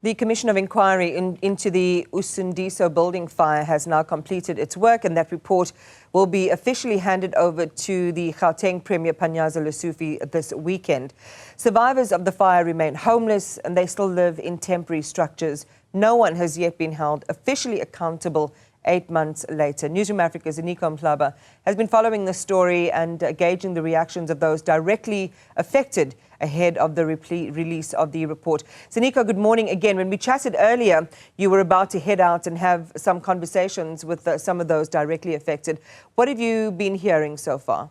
The Commission of Inquiry into the Usindiso Building fire has now completed its work, and that report will be officially handed over to the Gauteng Premier Panyaza Lesufi this weekend. Survivors of the fire remain homeless and they still live in temporary structures. No one has yet been held officially accountable 8 months later. Newzroom Afrika's Ziniko Mhlaba has been following the story and gauging the reactions of those directly affected ahead of the release of the report. Ziniko, good morning again. When we chatted earlier, you were about to head out and have some conversations with some of those directly affected. What have you been hearing so far?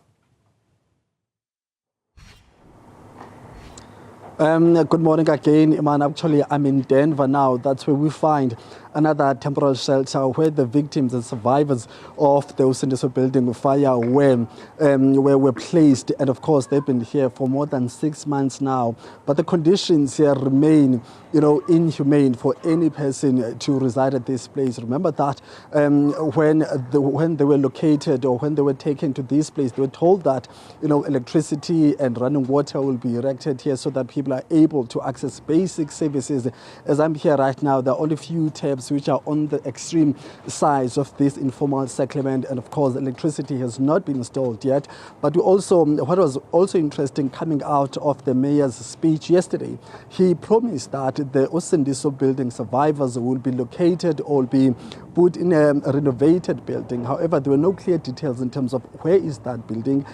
Good morning again, Iman. Actually, I'm in Denver now. That's where we find another temporary shelter where the victims and survivors of the Usindiso Building fire were placed. And of course, they've been here for more than 6 months now. But the conditions here remain, inhumane for any person to reside at this place. Remember that when they were located or when they were taken to this place, they were told that, electricity and running water will be erected here so that people are able to access basic services. As I'm here right now, there are only few taps which are on the extreme sides of this informal settlement, and of course electricity has not been installed yet. But what was also interesting coming out of the mayor's speech yesterday, he promised that the Usindiso Building survivors will be located or be put in a renovated building. However, there were no clear details in terms of where is that building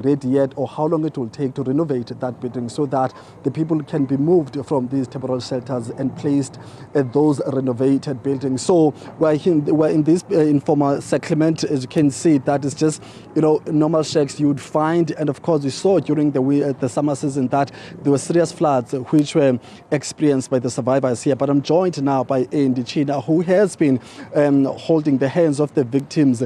ready yet, or how long it will take to renovate that building so that the people can be moved from these temporary shelters and placed at those renovated buildings. So we're in this informal settlement. As you can see, that is just normal shacks you would find. And of course, we saw during the summer season that there were serious floods which were experienced by the survivors here. But I'm joined now by Andy China, who has been holding the hands of the victims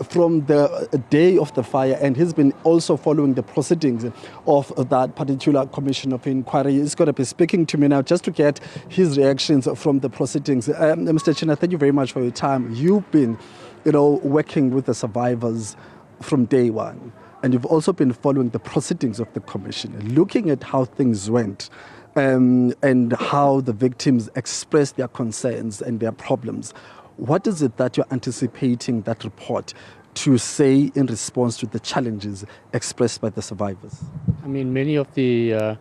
from the day of the fire, and he's been also following the proceedings of that particular Commission of Inquiry. He's going to be speaking to me now just to get his reactions from the proceedings. Mr. China, thank you very much for your time. You've been, working with the survivors from day one, and you've also been following the proceedings of the Commission, looking at how things went. And how the victims express their concerns and their problems. What is it that you're anticipating that report to say in response to the challenges expressed by the survivors? I mean, many of the,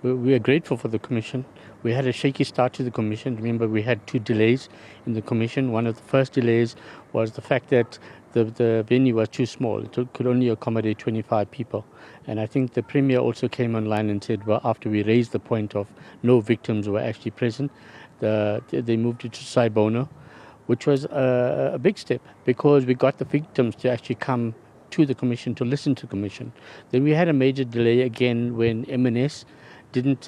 we are grateful for the Commission. We had a shaky start to the Commission. Remember, we had 2 delays in the Commission. One of the first delays was the fact that the venue was too small. It could only accommodate 25 people. And I think the Premier also came online and said, well, after we raised the point of no victims were actually present, they moved it to Saibono, which was a big step because we got the victims to actually come to the Commission, to listen to the Commission. Then we had a major delay again when M&S didn't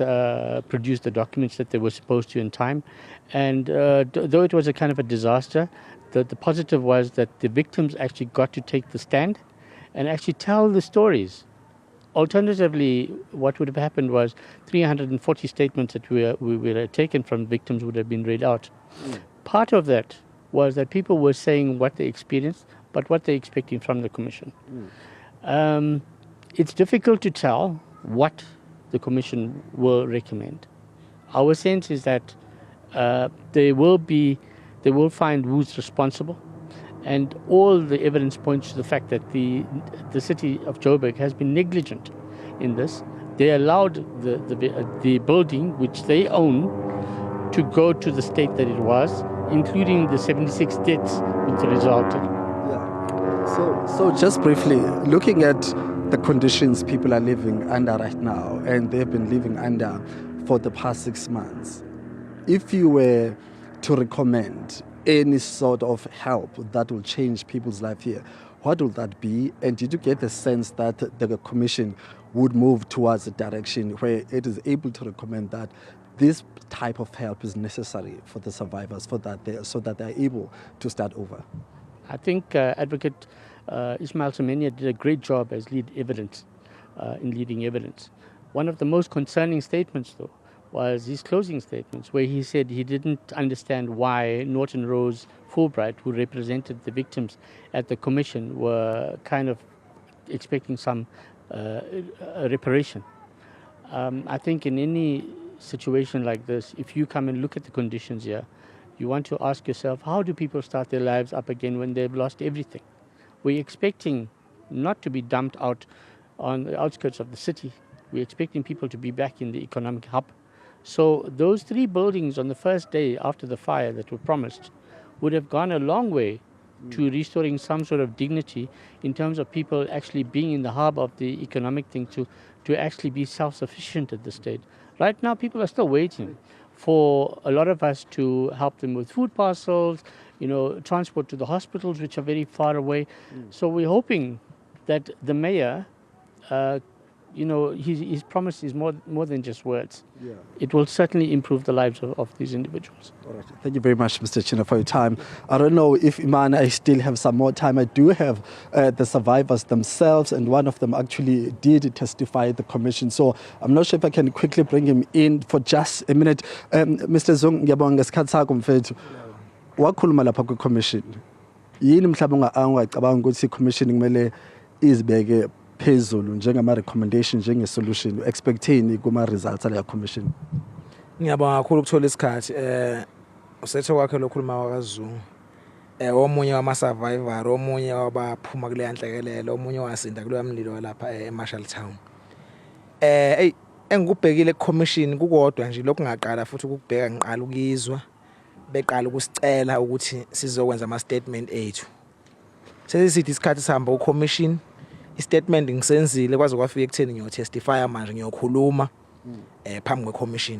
produce the documents that they were supposed to in time. And though it was a kind of a disaster, the positive was that the victims actually got to take the stand and actually tell the stories. Alternatively, what would have happened was 340 statements that were taken from victims would have been read out. Part of that was that people were saying what they experienced, but what they're expecting from the Commission. It's difficult to tell what the Commission will recommend. Our sense is that they will find who's responsible, and all the evidence points to the fact that the city of Joburg has been negligent in this. They allowed the building, which they own, to go to the state that it was, including the 76 deaths which resulted. Yeah. So just briefly, looking at the conditions people are living under right now, and they've been living under for the past 6 months, if you were to recommend any sort of help that will change people's life here, what would that be? And did you get the sense that the Commission would move towards a direction where it is able to recommend that this type of help is necessary for the survivors so that they're able to start over? I think Advocate Ismail Semenya did a great job as leading evidence. One of the most concerning statements, though, was his closing statements, where he said he didn't understand why Norton Rose Fulbright, who represented the victims at the Commission, were kind of expecting some reparation. I think in any situation like this, if you come and look at the conditions here, you want to ask yourself, how do people start their lives up again when they've lost everything? We're expecting not to be dumped out on the outskirts of the city. We're expecting people to be back in the economic hub. So those 3 buildings on the first day after the fire that were promised would have gone a long way to restoring some sort of dignity in terms of people actually being in the hub of the economic thing to actually be self-sufficient at this stage. Right now, people are still waiting for a lot of us to help them with food parcels, transport to the hospitals, which are very far away. So we're hoping that the mayor, his promise is more than just words. Yeah. It will certainly improve the lives of these individuals. All right. Thank you very much, Mr. China, for your time. I don't know if, Iman, I still have some more time. I do have the survivors themselves, and one of them actually did testify at the commission. So I'm not sure if I can quickly bring him in for just a minute. Mr. Zung, ngiyabonga ngesikhathi sakho mfethu. Wakhuluma lapha ku-commission. Yini mhlawumbe ungacabanga ukuthi i-commission kumele izibeke phezulu njengama-recommendation, njenge-solution, expecting kuma-results aleya commission? Ngiyabonga kakhulu ukuthola isikhathi. Usethe kwakhe lokhuluma wakaZungu. Omunye wama-survivor, omunye wabaphuma kule yanhlekelelo, omunye wasinda kulo mlilo lapha eMarshall Town. Engikubhekile ku-commission kukodwa nje lokhu ngaqala futhi ukubheka ngiqala ukuyizwa beqala ukusicela ukuthi sizokwenza ama-statement ethu. Sesithi isikhathi sihamba ku-commission, i-statement ngisenzile kwaze kwafika ekutheni ngiyotestifya manje ngiyokhuluma phambi kwe-commission.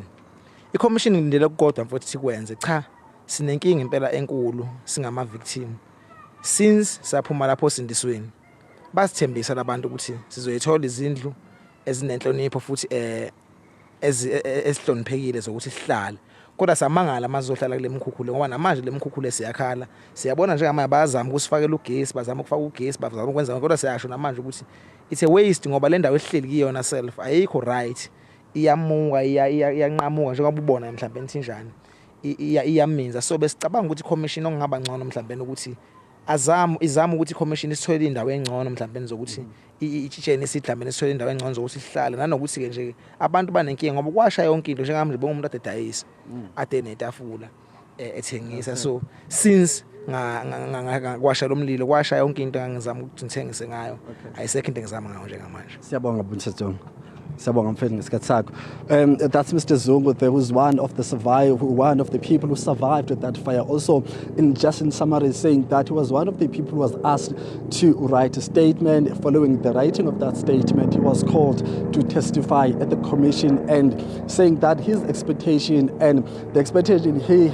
I-commission ngindele kukodwa futhi sikwenze cha sinenkinga impela enkulu singama-victim. Since saphuma lapho sindisweni basithembisa labantu ukuthi sizoyithola izindlu ezinenhlonipho futhi esihloniphekile zokuthi sihlale. Kodwa samangala mazohlala kule mkhukhule ngoba namanje le mkhukhule siyakhala. Siyabona njengamanje bayazama ukusifakela ugesi, bazama ukufaka ugesi, bazama ukwenza kodwa siyasho namanje ukuthi it's a waste ngoba le ndawo ehleli kuyona self ayikho right. Iyamuka iyanqamuka njengoba ubona mhlawumbe enthinjani. Iyaminza. So besicabanga ukuthi commission ongaba ngcono mhlawumbe ukuthi izama ukuthi commission isithole indawo engcono mhlawumbe zokuthi ichitshene isidlambe isithole indawo engcono zokuthi sihlale nanokuthi ke nje abantu banenkinga ngoba kwasha yonke into njengamanje bongumuntu ade dayisa ade netafula ethengisa. So since kwasha lo mlilo kwasha yonke into engizama ukuthi ngithengise ngayo ayisekho into engizama ngayo njengamanje. Siyabonga Mthethong. That's Mr. Zungu. There was one of the people who survived that fire. Also, in summary, saying that he was one of the people who was asked to write a statement. Following the writing of that statement, he was called to testify at the commission, and saying that his expectation and the expectation he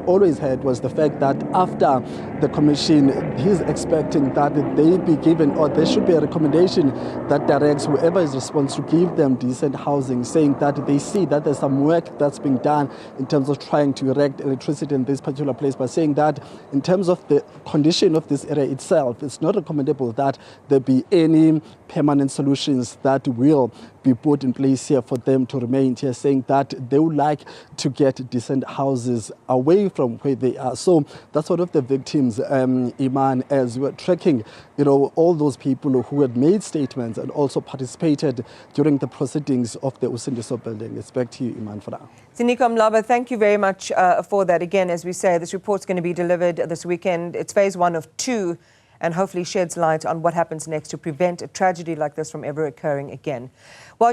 always had was the fact that after the commission, he's expecting that they be given, or there should be a recommendation that directs whoever is responsible to give them decent housing, saying that they see that there's some work that's being done in terms of trying to erect electricity in this particular place, but saying that in terms of the condition of this area itself, it's not recommendable that there be any permanent solutions that will be put in place here for them to remain here, saying that they would like to get decent houses away from where they are. So that's one of the victims, Iman, as we're tracking, all those people who had made statements and also participated during the proceedings of the Usindiso Building. It's back to you, Iman, for now. Ziniko, Mhlaba, thank you very much for that. Again, as we say, this report's going to be delivered this weekend. It's phase 1 of 2, and hopefully sheds light on what happens next to prevent a tragedy like this from ever occurring again. Well,